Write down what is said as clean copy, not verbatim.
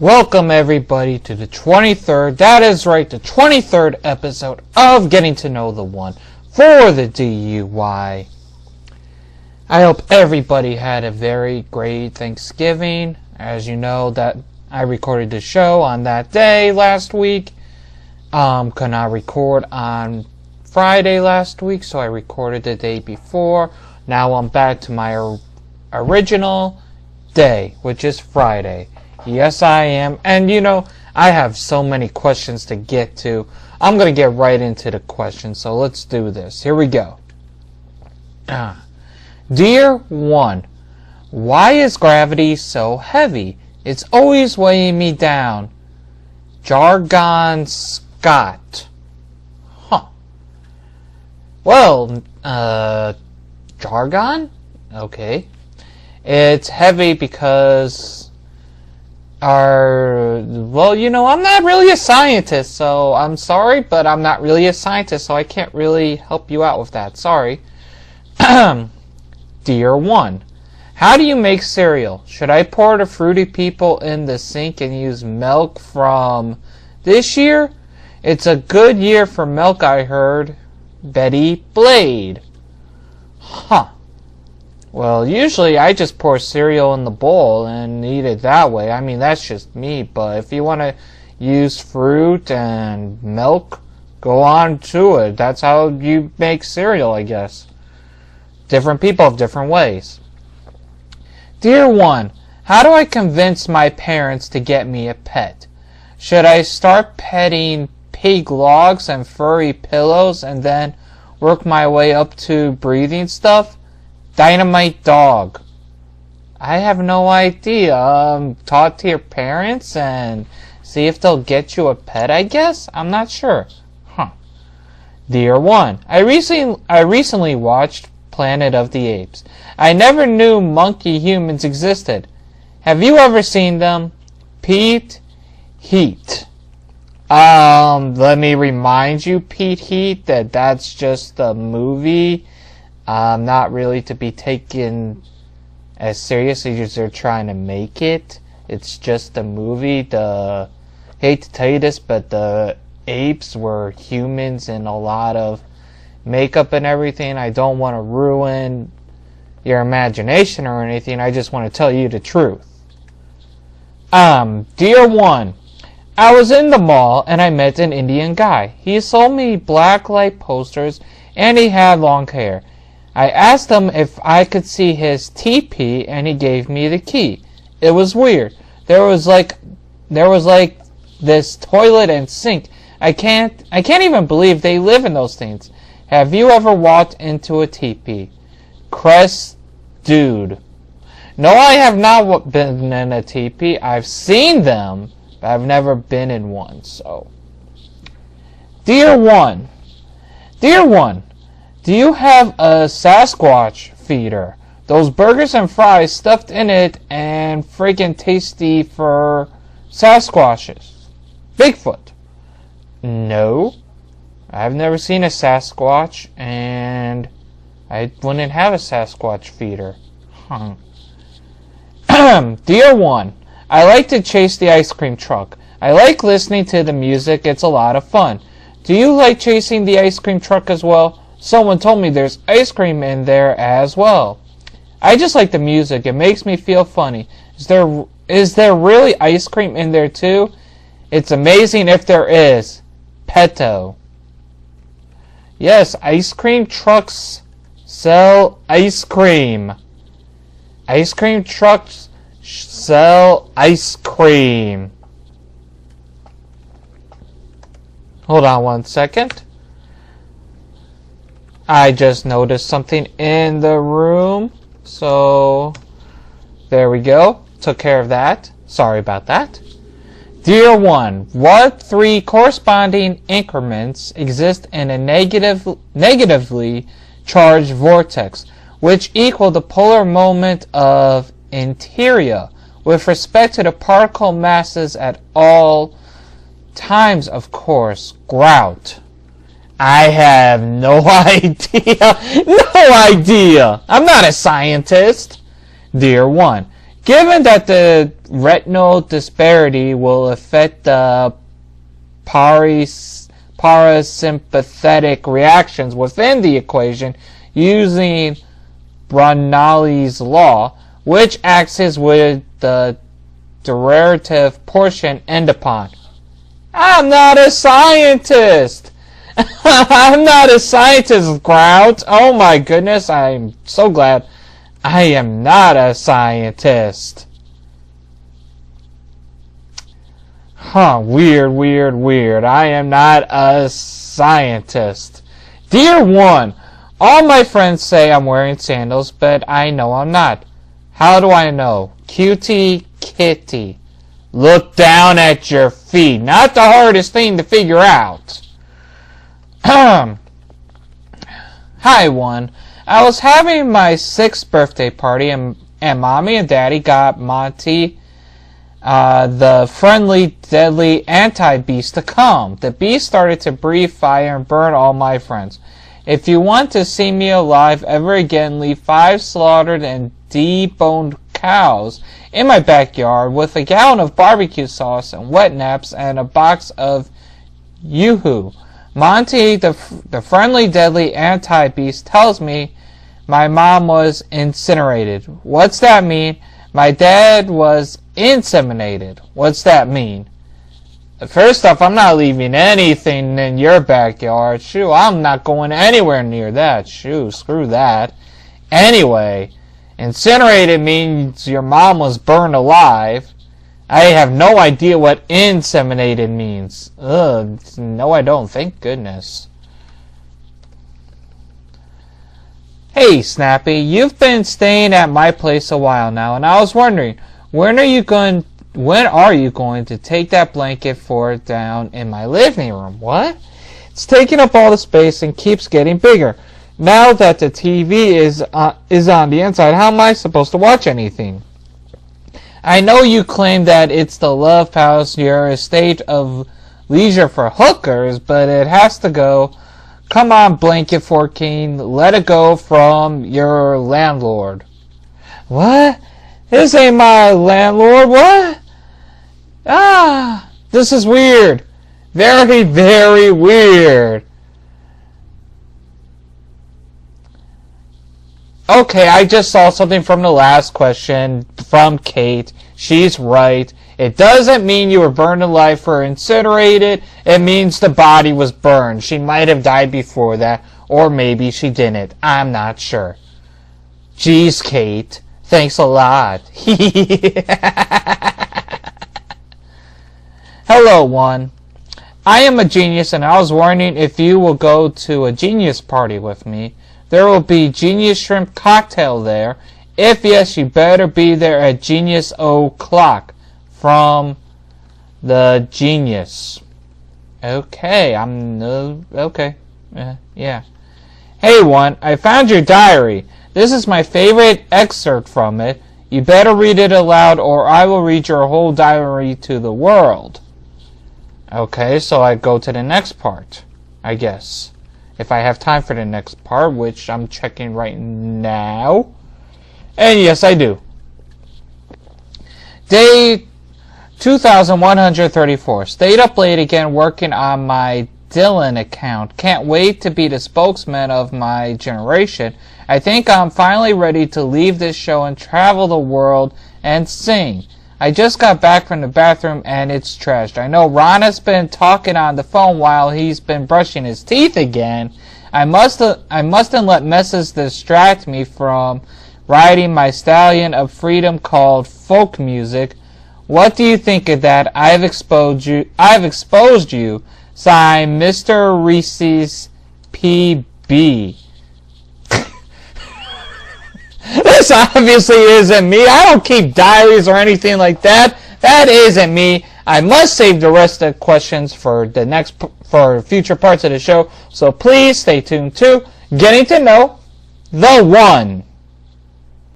Welcome everybody to the 23rd, that is right, the 23rd episode of Getting to Know the One for the DUI. I hope everybody had a very great Thanksgiving. As you know, that I recorded the show on that day last week. Could not record on Friday last week, so I recorded the day before. Now I'm back to my original day, which is Friday. Yes, I am. And you know, I have so many questions to get to. I'm going to get right into the questions, so let's do this. Here we go. Dear one, why is gravity so heavy? It's always weighing me down. Jargon Scott. Well, jargon? Okay. It's heavy because well, you know, I'm not really a scientist, so I'm sorry, but I'm not really a scientist, so I can't really help you out with that. Sorry. Dear one, how do you make cereal? Should I pour the Fruity People in the sink and use milk from this year? It's a good year for milk, I heard. Betty Blade. Well, usually I just pour cereal in the bowl and eat it that way. I mean, that's just me. But if you want to use fruit and milk, go on to it. That's how you make cereal, I guess. Different people have different ways. Dear one, how do I convince my parents to get me a pet? Should I start petting pig logs and furry pillows and then work my way up to breathing stuff? Dynamite dog. I have no idea. Talk to your parents and see if they'll get you a pet, I guess? I'm not sure. Dear one, I recently watched Planet of the Apes. I never knew monkey humans existed. Have you ever seen them? Pete Heat. Let me remind you, Pete Heat, that's just a movie. Not really to be taken as seriously as they're trying to make it. It's just a movie. Hate to tell you this, but the apes were humans and a lot of makeup and everything. I don't want to ruin your imagination or anything. I just want to tell you the truth. Dear one, I was in the mall and I met an Indian guy. He sold me black light posters and he had long hair. I asked him if I could see his teepee and he gave me the key. It was weird. There was like this toilet and sink. I can't even believe they live in those things. Have you ever walked into a teepee? Crest Dude. No, I have not been in a teepee. I've seen them, but I've never been in one, so. Dear one, do you have a Sasquatch feeder? Those burgers and fries stuffed in it and freaking tasty for Sasquatches. Bigfoot. No. I've never seen a Sasquatch and I wouldn't have a Sasquatch feeder. Dear one, I like to chase the ice cream truck. I like listening to the music. It's a lot of fun. Do you like chasing the ice cream truck as well? Someone told me there's ice cream in there as well. I just like the music. It makes me feel funny. Is there really ice cream in there too? It's amazing if there is. Petto. Yes, ice cream trucks sell ice cream. Ice cream trucks sell ice cream. Hold on one second. I just noticed something in the room, so there we go. Took care of that. Sorry about that. Dear one, what three corresponding increments exist in a negatively charged vortex, which equal the polar moment of interior with respect to the particle masses at all times? Of course, grout. I have no idea. No idea. I'm not a scientist. Dear one, Given that the retinal disparity will affect the parasympathetic reactions within the equation using Bernoulli's law, which axis would the derivative portion end upon? I'm not a scientist! I'm not a scientist, Grout! Oh my goodness, I'm so glad I am not a scientist. Weird. I am not a scientist. Dear one, all my friends say I'm wearing sandals, but I know I'm not. How do I know? Cutie kitty. Look down at your feet. Not the hardest thing to figure out. Hi, one. I was having my 6th birthday party, and Mommy and Daddy got Monty, the friendly, deadly anti-beast, to come. The beast started to breathe fire and burn all my friends. If you want to see me alive ever again, leave 5 slaughtered and deboned cows in my backyard with a gallon of barbecue sauce and wet naps and a box of Yoo-hoo. Monty, the friendly, deadly anti-beast, tells me my mom was incinerated. What's that mean? My dad was inseminated. What's that mean? First off, I'm not leaving anything in your backyard. Shoo, I'm not going anywhere near that. Shoo, screw that. Anyway, incinerated means your mom was burned alive. I have no idea what inseminated means. Ugh, no I don't, thank goodness. Hey, Snappy, you've been staying at my place a while now, and I was wondering, when are you going to take that blanket fort down in my living room? What? It's taking up all the space and keeps getting bigger. Now that the TV is on the inside, how am I supposed to watch anything? I know you claim that it's the Love Palace, your estate of leisure for hookers, but it has to go. Come on, Blanket Fort King, let it go from your landlord. What? This ain't my landlord, what? This is weird. Very, very weird. Okay, I just saw something from the last question from Kate. She's right. It doesn't mean you were burned alive or incinerated. It means the body was burned. She might have died before that, or maybe she didn't. I'm not sure. Jeez, Kate. Thanks a lot. Hello, one. I am a genius, and I was wondering if you will go to a genius party with me. There will be Genius Shrimp Cocktail there. If yes, you better be there at Genius O'Clock from the Genius. Okay, okay. Yeah. Hey, one, I found your diary. This is my favorite excerpt from it. You better read it aloud or I will read your whole diary to the world. Okay, so I go to the next part, I guess. If I have time for the next part, which I'm checking right now. And yes, I do. Day 2134. Stayed up late again working on my Dylan account. Can't wait to be the spokesman of my generation. I think I'm finally ready to leave this show and travel the world and sing. I just got back from the bathroom and it's trashed. I know Ron has been talking on the phone while he's been brushing his teeth again. I mustn't let messes distract me from riding my stallion of freedom called folk music. What do you think of that? I've exposed you. Signed, Mr. Reese's PB. This obviously isn't me. I don't keep diaries or anything like that. That isn't me. I must save the rest of the questions for future parts of the show. So please stay tuned to Getting to Know the One.